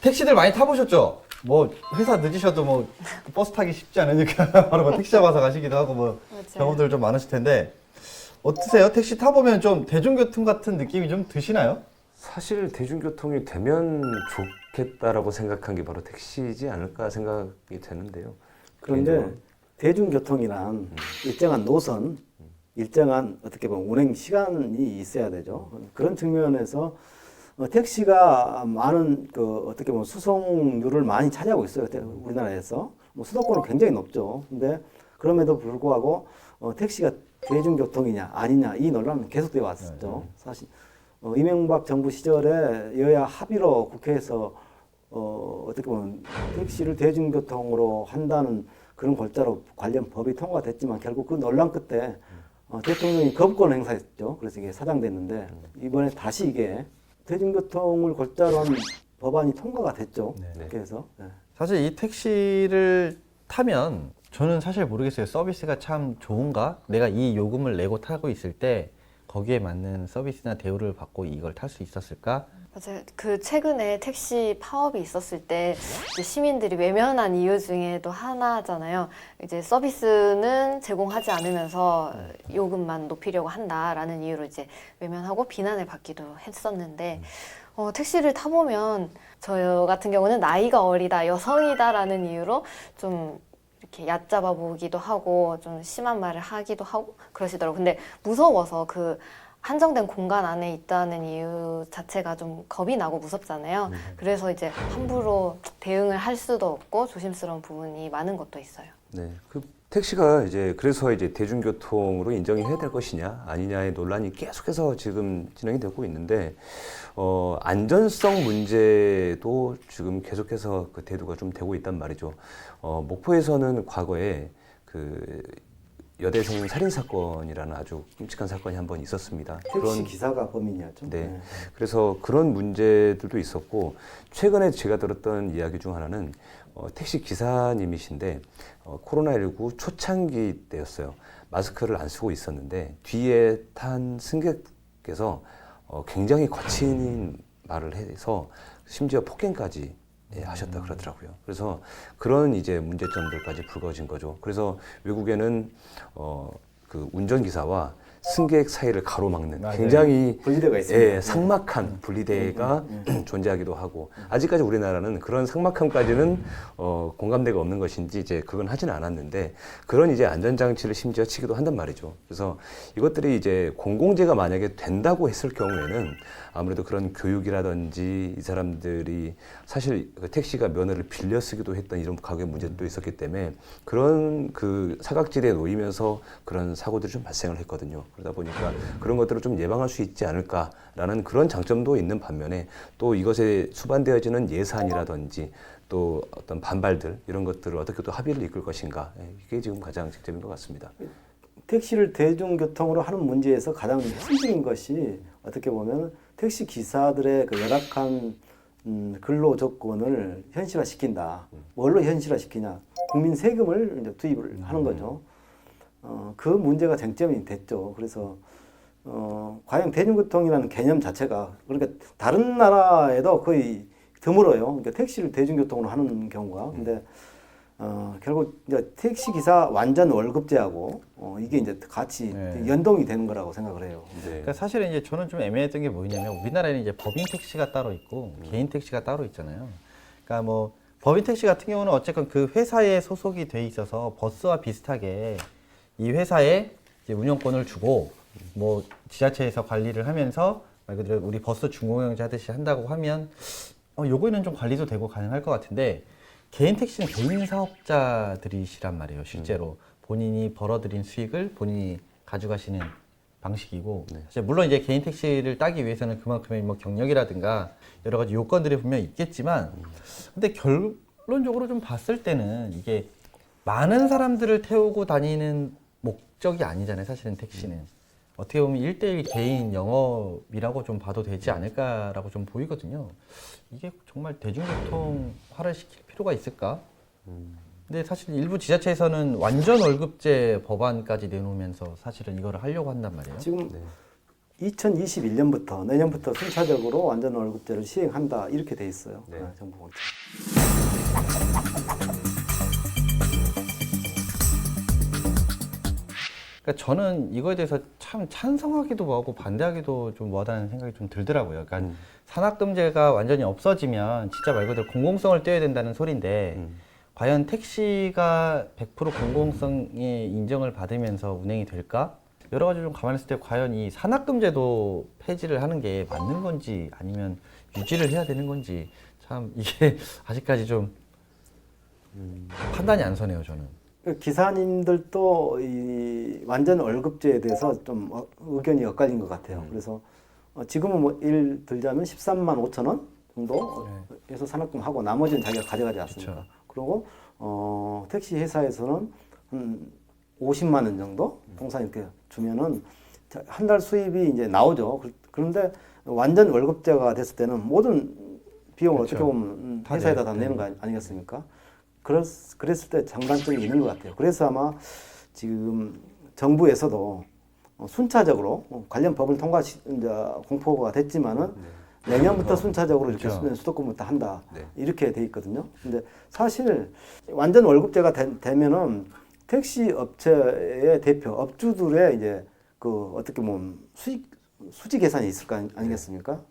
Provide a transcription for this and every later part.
택시들 많이 타보셨죠? 뭐 회사 늦으셔도 뭐 버스 타기 쉽지 않으니까 바로 뭐 택시 잡아서 가시기도 하고 뭐 맞아요. 경험들 좀 많으실 텐데 어떠세요? 택시 타보면 좀 대중교통 같은 느낌이 좀 드시나요? 사실 대중교통이 되면 좋겠다라고 생각한 게 바로 택시지 않을까 생각이 되는데요. 그런데 개인적으로. 대중교통이란 일정한 노선, 일정한 어떻게 보면 운행 시간이 있어야 되죠. 그런 측면에서 택시가 많은 그 어떻게 보면 수송률을 많이 차지하고 있어요. 우리나라에서 뭐 수도권은 굉장히 높죠. 근데 그럼에도 불구하고 택시가 대중교통이냐 아니냐 이 논란은 계속되어 왔었죠. 사실 이명박 정부 시절에 여야 합의로 국회에서 어떻게 보면 택시를 대중교통으로 한다는 그런 골자로 관련 법이 통과됐지만 결국 그 논란 끝에 대통령이 거부권 행사했죠. 그래서 이게 사장됐는데 이번에 다시 이게 대중교통을 골자로 한 법안이 통과가 됐죠. 네. 그래서 사실 이 택시를 타면 저는 사실 모르겠어요. 서비스가 참 좋은가? 내가 이 요금을 내고 타고 있을 때 거기에 맞는 서비스나 대우를 받고 이걸 탈 수 있었을까? 맞아요. 그 최근에 택시 파업이 있었을 때 이제 시민들이 외면한 이유 중에도 하나잖아요. 이제 서비스는 제공하지 않으면서 요금만 높이려고 한다라는 이유로 이제 외면하고 비난을 받기도 했었는데 택시를 타보면 저 같은 경우는 나이가 어리다, 여성이다라는 이유로 좀 이렇게 얕잡아 보기도 하고 좀 심한 말을 하기도 하고 그러시더라고요. 근데 무서워서 그 한정된 공간 안에 있다는 이유 자체가 좀 겁이 나고 무섭잖아요. 그래서 이제 함부로 대응을 할 수도 없고 조심스러운 부분이 많은 것도 있어요. 네, 그 택시가 이제 그래서 이제 대중교통으로 인정해야 될 것이냐 아니냐의 논란이 계속해서 지금 진행이 되고 있는데 안전성 문제도 지금 계속해서 그 대두가 좀 되고 있단 말이죠. 목포에서는 과거에 그 여대생 살인 사건이라는 아주 끔찍한 사건이 한 번 있었습니다. 택시 기사가 범인이었죠. 네. 그래서 그런 문제들도 있었고 최근에 제가 들었던 이야기 중 하나는 택시 기사님이신데 코로나19 초창기 때였어요. 마스크를 안 쓰고 있었는데 뒤에 탄 승객께서 굉장히 거친 말을 해서 심지어 폭행까지 하셨다 그러더라고요. 그래서 그런 이제 문제점들까지 불거진 거죠. 그래서 외국에는 그 운전기사와 승객 사이를 가로막는 맞아요. 굉장히 분리대가 있습니다. 삭막한 분리대가 존재하기도 하고 아직까지 우리나라는 그런 삭막함까지는 공감대가 없는 것인지 이제 그건 하지는 않았는데 그런 이제 안전장치를 심지어 치기도 한단 말이죠. 그래서 이것들이 이제 공공재가 만약에 된다고 했을 경우에는 아무래도 그런 교육이라든지 이 사람들이 사실 그 택시가 면허를 빌려 쓰기도 했던 이런 가격 문제도 있었기 때문에 그런 그 사각지대에 놓이면서 그런 사고들이 좀 발생을 했거든요. 그러다 보니까 그런 것들을 좀 예방할 수 있지 않을까라는 그런 장점도 있는 반면에 또 이것에 수반되어지는 예산이라든지 또 어떤 반발들 이런 것들을 어떻게 또 합의를 이끌 것인가 이게 지금 가장 쟁점인 것 같습니다. 택시를 대중교통으로 하는 문제에서 가장 핵심적인 것이 어떻게 보면 택시 기사들의 그 열악한 근로 조건을 현실화시킨다. 뭘로 현실화시키냐? 국민 세금을 이제 투입을 하는 거죠. 그 문제가 쟁점이 됐죠. 그래서 과연 대중교통이라는 개념 자체가 그러니까 다른 나라에도 거의 드물어요. 그러니까 택시를 대중교통으로 하는 경우가. 근데 결국 이제 택시 기사 완전 월급제하고 이게 이제 같이 네. 연동이 되는 거라고 생각을 해요. 네. 그러니까 사실은 이제 저는 좀 애매했던 게 뭐냐면 우리나라에는 이제 법인 택시가 따로 있고 개인 택시가 따로 있잖아요. 그러니까 뭐 법인 택시 같은 경우는 어쨌건 그 회사에 소속이 돼 있어서 버스와 비슷하게 이 회사에 이제 운영권을 주고 뭐 지자체에서 관리를 하면서 말 그대로 우리 버스 준공영제 하듯이 한다고 하면 요거는 좀 관리도 되고 가능할 것 같은데 개인 택시는 개인 사업자들이시란 말이에요. 실제로 본인이 벌어들인 수익을 본인이 가져가시는 방식이고 사실 물론 이제 개인 택시를 따기 위해서는 그만큼의 뭐 경력이라든가 여러 가지 요건들이 분명히 있겠지만 근데 결론적으로 좀 봤을 때는 이게 많은 사람들을 태우고 다니는 목적이 아니잖아요. 사실은 택시는 어떻게 보면 1대1 개인 영업이라고 좀 봐도 되지 않을까라고 좀 보이거든요. 이게 정말 대중교통화를 시킬 필요가 있을까? 근데 사실 일부 지자체에서는 완전 월급제 법안까지 내놓으면서 사실은 이거를 하려고 한단 말이에요. 지금 2021년부터 내년부터 순차적으로 완전 월급제를 시행한다 이렇게 돼 있어요. 네. 정부 공채. 그러니까 저는 이거에 대해서 참 찬성하기도 하고 반대하기도 좀 뭐하다는 생각이 좀 들더라고요. 그러니까 산악금제가 완전히 없어지면 진짜 말 그대로 공공성을 떼야 된다는 소리인데 과연 택시가 100% 공공성의 인정을 받으면서 운행이 될까? 여러 가지 좀 가만히 있을 때 과연 이 산악금제도 폐지를 하는 게 맞는 건지 아니면 유지를 해야 되는 건지 참 이게 아직까지 좀 판단이 안 서네요, 저는. 기사님들도 이 완전 월급제에 대해서 좀 의견이 엇갈린 것 같아요. 그래서 지금은 뭐 일 들자면 13만 5천 원 정도 해서 산악금 하고 나머지는 자기가 가져가지 않습니까? 그쵸. 그리고 택시 회사에서는 한 50만 원 정도 통상 이렇게 주면은 한 달 수입이 이제 나오죠. 그런데 완전 월급제가 됐을 때는 모든 비용을 그쵸. 어떻게 보면 다 회사에다 내요. 다 내는 거 아니겠습니까? 그랬을 때 장단점이 있는 것 같아요. 그래서 아마 지금 정부에서도 순차적으로 관련 법을 이제 공포가 됐지만은 내년부터 순차적으로 이렇게 그렇죠. 수도권부터 한다 네. 이렇게 돼 있거든요. 근데 사실 완전 월급제가 되면은 택시 업체의 대표 업주들의 이제 그 어떻게 보면 수지 계산이 있을 거 아니겠습니까?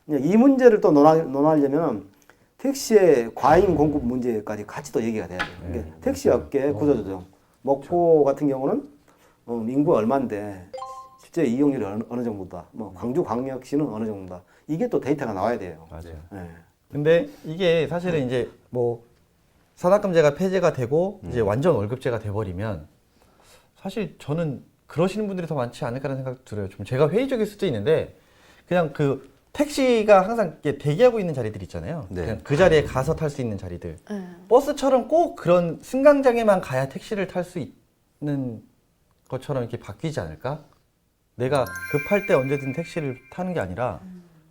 이 문제를 또 논하려면 택시의 과잉 공급 문제까지 같이 또 얘기가 돼야 돼요. 이게 택시 업계 구조조정. 목포 같은 경우는 인구 얼마인데 실제 이용률이 어느 정도다. 뭐 광주광역시는 어느 정도다. 이게 또 데이터가 나와야 돼요. 맞아요. 네. 근데 이게 사실은 이제 뭐 산악금제가 폐지가 되고 이제 완전 월급제가 돼버리면 사실 저는 그러시는 분들이 더 많지 않을까라는 생각도 들어요. 좀 제가 회의적일 수도 있는데 그냥 그 택시가 항상 이렇게 대기하고 있는 자리들 있잖아요. 네. 그냥 그 자리에 가서 탈 수 있는 자리들. 네. 버스처럼 꼭 그런 승강장에만 가야 택시를 탈 수 있는 것처럼 이렇게 바뀌지 않을까? 내가 급할 때 언제든 택시를 타는 게 아니라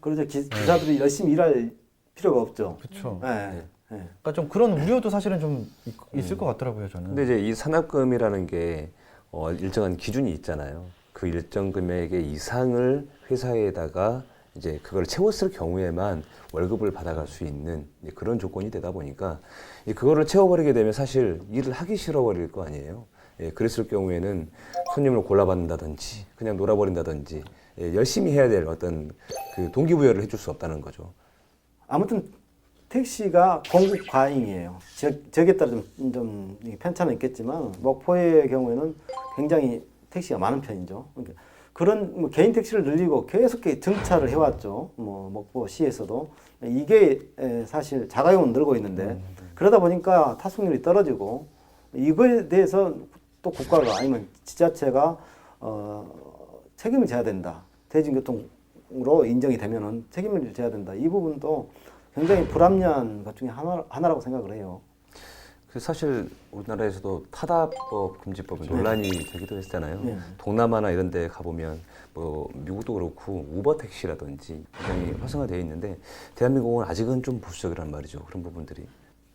그러죠. 기사들이 열심히 일할 필요가 없죠. 그렇죠. 네. 네. 그러니까 좀 그런 우려도 사실은 좀 있을 것 같더라고요, 저는. 근데 이제 이 산악금이라는 게 일정한 기준이 있잖아요. 그 일정 금액의 이상을 회사에다가 이제 그걸 채웠을 경우에만 월급을 받아갈 수 있는 그런 조건이 되다 보니까 그거를 채워버리게 되면 사실 일을 하기 싫어버릴 거 아니에요. 예, 그랬을 경우에는 손님을 골라받는다든지 그냥 놀아버린다든지 열심히 해야 될 어떤 그 동기부여를 해줄 수 없다는 거죠. 아무튼 택시가 공급 과잉이에요. 지역에 따라 좀 편차는 있겠지만 목포의 경우에는 굉장히 택시가 많은 편이죠. 그러니까 그런 뭐 개인 택시를 늘리고 계속 정차를 해왔죠. 뭐 목포시에서도 이게 사실 자가용은 늘고 있는데 그러다 보니까 타속률이 떨어지고 이거에 대해서 또 국가가 아니면 지자체가 책임을 져야 된다. 대중교통으로 인정이 되면은 책임을 져야 된다. 이 부분도 굉장히 불합리한 것 중에 하나라고 생각을 해요. 그래서 사실 우리나라에서도 타다법 금지법은 논란이 되기도 했잖아요. 네. 동남아나 이런 데 가보면 뭐 미국도 그렇고 우버 택시라든지 굉장히 활성화되어 있는데 대한민국은 아직은 좀 보수적이란 말이죠. 그런 부분들이.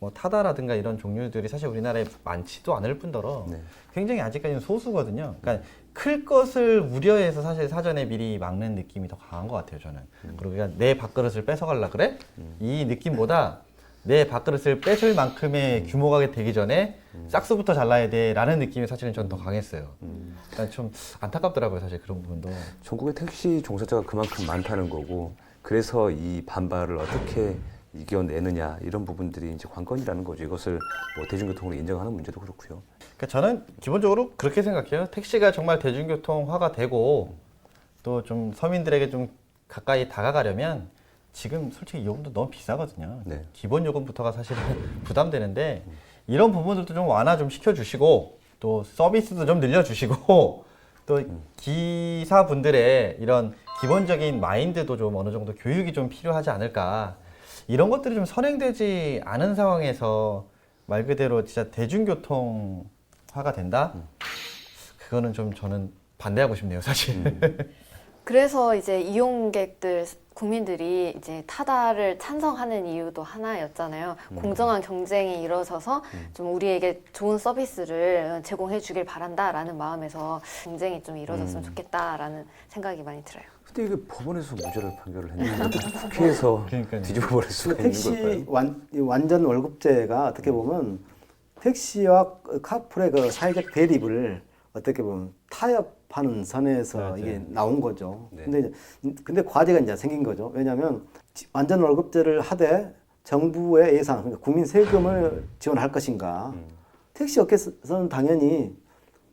뭐 타다라든가 이런 종류들이 사실 우리나라에 많지도 않을 뿐더러 네. 굉장히 아직까지는 소수거든요. 그러니까 클 것을 우려해서 사실 사전에 미리 막는 느낌이 더 강한 것 같아요, 저는. 그리고 그냥 내 밥그릇을 뺏어갈라 그래? 이 느낌보다 내 밥그릇을 뺏을 만큼의 규모가 되기 전에 싹수부터 잘라야 돼라는 느낌이 사실은 저는 더 강했어요. 그러니까 좀 안타깝더라고요, 사실 그런 부분도. 전국에 택시 종사자가 그만큼 많다는 거고 그래서 이 반발을 어떻게 이겨내느냐 이런 부분들이 이제 관건이라는 거죠. 이것을 뭐 대중교통으로 인정하는 문제도 그렇고요. 그러니까 저는 기본적으로 그렇게 생각해요. 택시가 정말 대중교통화가 되고 또 좀 서민들에게 좀 가까이 다가가려면 지금 솔직히 요금도 너무 비싸거든요. 네. 기본 요금부터가 사실은 부담되는데 이런 부분들도 좀 완화 좀 시켜주시고 또 서비스도 좀 늘려주시고 또 기사분들의 이런 기본적인 마인드도 좀 어느 정도 교육이 좀 필요하지 않을까. 이런 것들이 좀 선행되지 않은 상황에서 말 그대로 진짜 대중교통화가 된다? 그거는 좀 저는 반대하고 싶네요, 사실. 그래서 이제 이용객들 국민들이 이제 타다를 찬성하는 이유도 하나였잖아요. 공정한 경쟁이 이루어져서 좀 우리에게 좋은 서비스를 제공해 주길 바란다라는 마음에서 경쟁이 좀 이루어졌으면 좋겠다라는 생각이 많이 들어요. 근데 이게 법원에서 무죄를 판결을 했는데 어떻게 국회에서 그러니까요. 뒤집어 버릴 수가 그 있는 택시 걸까요? 완전 월급제가 어떻게 보면 택시와 카풀의 그 사회적 대립을 어떻게 보면 타협하는 선에서 맞아요. 이게 나온 거죠. 네. 근데 과제가 이제 생긴 거죠. 왜냐하면 완전 월급제를 하되 정부의 예산, 그러니까 국민 세금을 지원할 것인가. 택시 업계에서는 당연히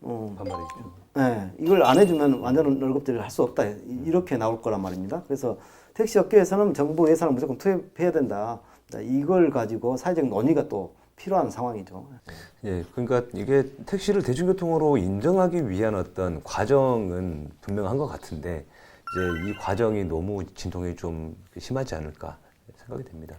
반발이죠. 네, 이걸 안 해주면 완전 월급제를 할 수 없다. 이렇게 나올 거란 말입니다. 그래서 택시 업계에서는 정부 예산을 무조건 투입해야 된다. 이걸 가지고 사회적 논의가 또 필요한 상황이죠. 예, 그러니까 이게 택시를 대중교통으로 인정하기 위한 어떤 과정은 분명한 것 같은데 이제 이 과정이 너무 진통이 좀 심하지 않을까 생각이 됩니다.